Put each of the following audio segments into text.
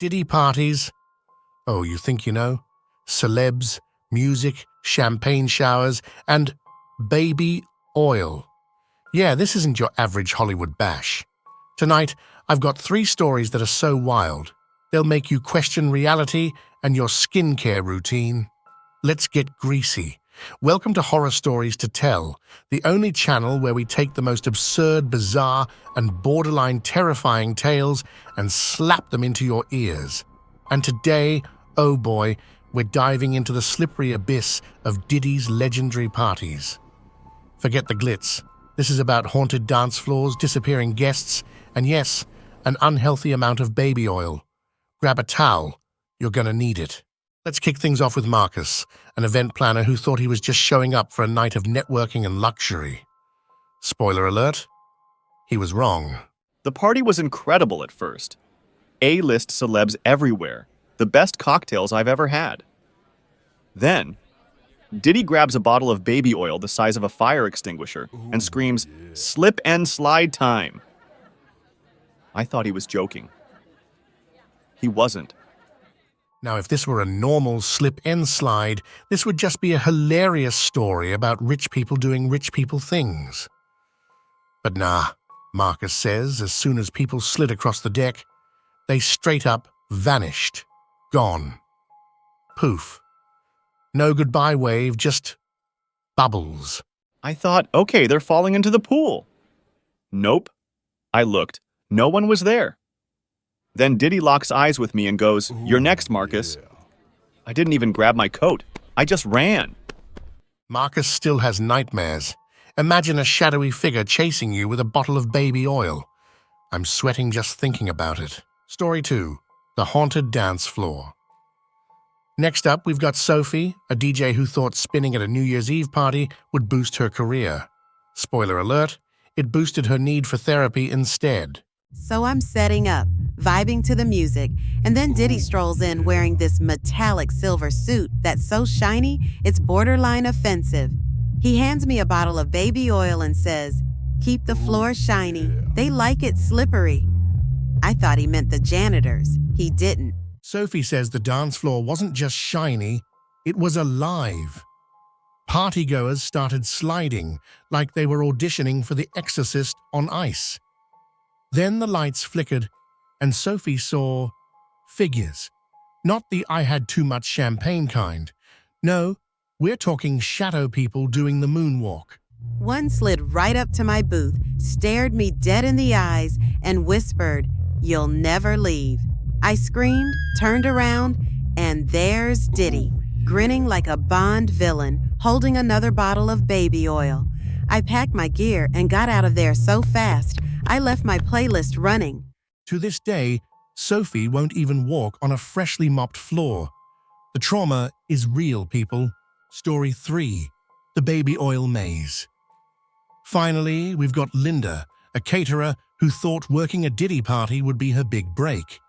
Diddy parties. Oh, you think you know? Celebs, music, champagne showers, and baby oil. Yeah, this isn't your average Hollywood bash. Tonight, I've got 3 stories that are so wild, they'll make you question reality and your skincare routine. Let's get greasy. Welcome to Horror Stories to Tell, the only channel where we take the most absurd, bizarre, and borderline terrifying tales and slap them into your ears. And today, oh boy, we're diving into the slippery abyss of Diddy's legendary parties. Forget the glitz. This is about haunted dance floors, disappearing guests, and yes, an unhealthy amount of baby oil. Grab a towel. You're gonna need it. Let's kick things off with Marcus, an event planner who thought he was just showing up for a night of networking and luxury. Spoiler alert, he was wrong. The party was incredible at first. A-list celebs everywhere, the best cocktails I've ever had. Then, Diddy grabs a bottle of baby oil the size of a fire extinguisher and screams, "Slip and slide time." I thought he was joking. He wasn't. Now, if this were a normal slip and slide, this would just be a hilarious story about rich people doing rich people things. But nah, Marcus says, as soon as people slid across the deck, they straight up vanished. Gone. Poof. No goodbye wave, just bubbles. I thought, okay, they're falling into the pool. Nope. I looked. No one was there. Then Diddy locks eyes with me and goes, "You're next, Marcus." I didn't even grab my coat. I just ran. Marcus still has nightmares. Imagine a shadowy figure chasing you with a bottle of baby oil. I'm sweating just thinking about it. Story 2. The Haunted Dance Floor. Next up, we've got Sophie, a DJ who thought spinning at a New Year's Eve party would boost her career. Spoiler alert, it boosted her need for therapy instead. So I'm setting up, vibing to the music, and then Diddy strolls in wearing this metallic silver suit that's so shiny, it's borderline offensive. He hands me a bottle of baby oil and says, "Keep the floor shiny. They like it slippery." I thought he meant the janitors. He didn't. Sophie says the dance floor wasn't just shiny, it was alive. Partygoers started sliding like they were auditioning for The Exorcist on ice. Then the lights flickered, and Sophie saw figures. Not the "I had too much champagne" kind. No, we're talking shadow people doing the moonwalk. One slid right up to my booth, stared me dead in the eyes, and whispered, "You'll never leave." I screamed, turned around, and there's Diddy, grinning like a Bond villain, holding another bottle of baby oil. I packed my gear and got out of there so fast, I left my playlist running. To this day, Sophie won't even walk on a freshly mopped floor. The trauma is real, people. Story 3. The Baby Oil Maze. Finally, we've got Linda, a caterer who thought working a Diddy party would be her big break.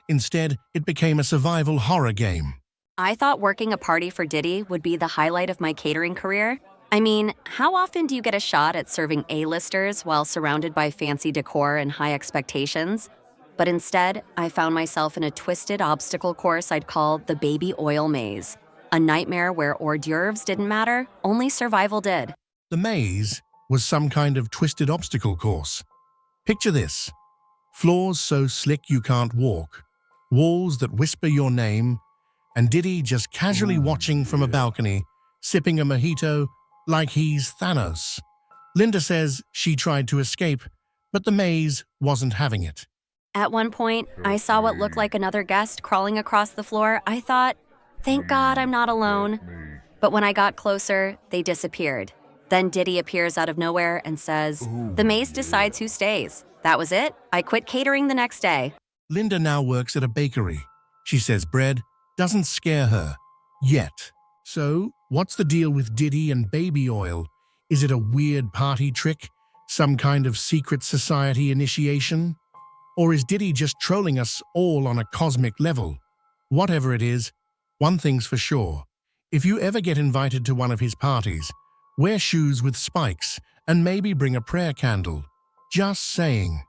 Instead, it became a survival horror game. I thought working a party for Diddy would be the highlight of my catering career. I mean, how often do you get a shot at serving A-listers while surrounded by fancy decor and high expectations? But instead, I found myself in a twisted obstacle course I'd call the Baby Oil Maze. A nightmare where hors d'oeuvres didn't matter, only survival did. The maze was some kind of twisted obstacle course. Picture this. Floors so slick you can't walk. Walls that whisper your name, and Diddy just casually watching from a balcony, sipping a mojito like he's Thanos. Linda says she tried to escape, but the maze wasn't having it. At one point, I saw what looked like another guest crawling across the floor. I thought, thank God I'm not alone. But when I got closer, they disappeared. Then Diddy appears out of nowhere and says, "The maze decides who stays." That was it. I quit catering the next day. Linda now works at a bakery. She says bread doesn't scare her. Yet. So, what's the deal with Diddy and baby oil? Is it a weird party trick? Some kind of secret society initiation? Or is Diddy just trolling us all on a cosmic level? Whatever it is, one thing's for sure. If you ever get invited to one of his parties, wear shoes with spikes and maybe bring a prayer candle. Just saying.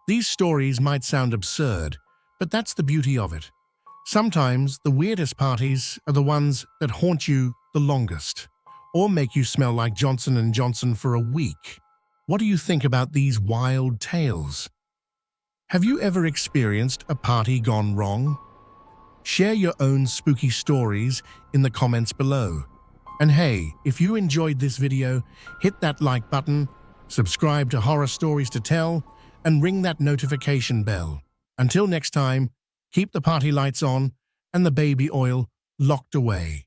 These stories might sound absurd, but that's the beauty of it. Sometimes the weirdest parties are the ones that haunt you the longest, or make you smell like Johnson & Johnson for a week. What do you think about these wild tales? Have you ever experienced a party gone wrong? Share your own spooky stories in the comments below. And hey, if you enjoyed this video, hit that like button, subscribe to Horror Stories to Tell, and ring that notification bell. Until next time, keep the party lights on and the baby oil locked away.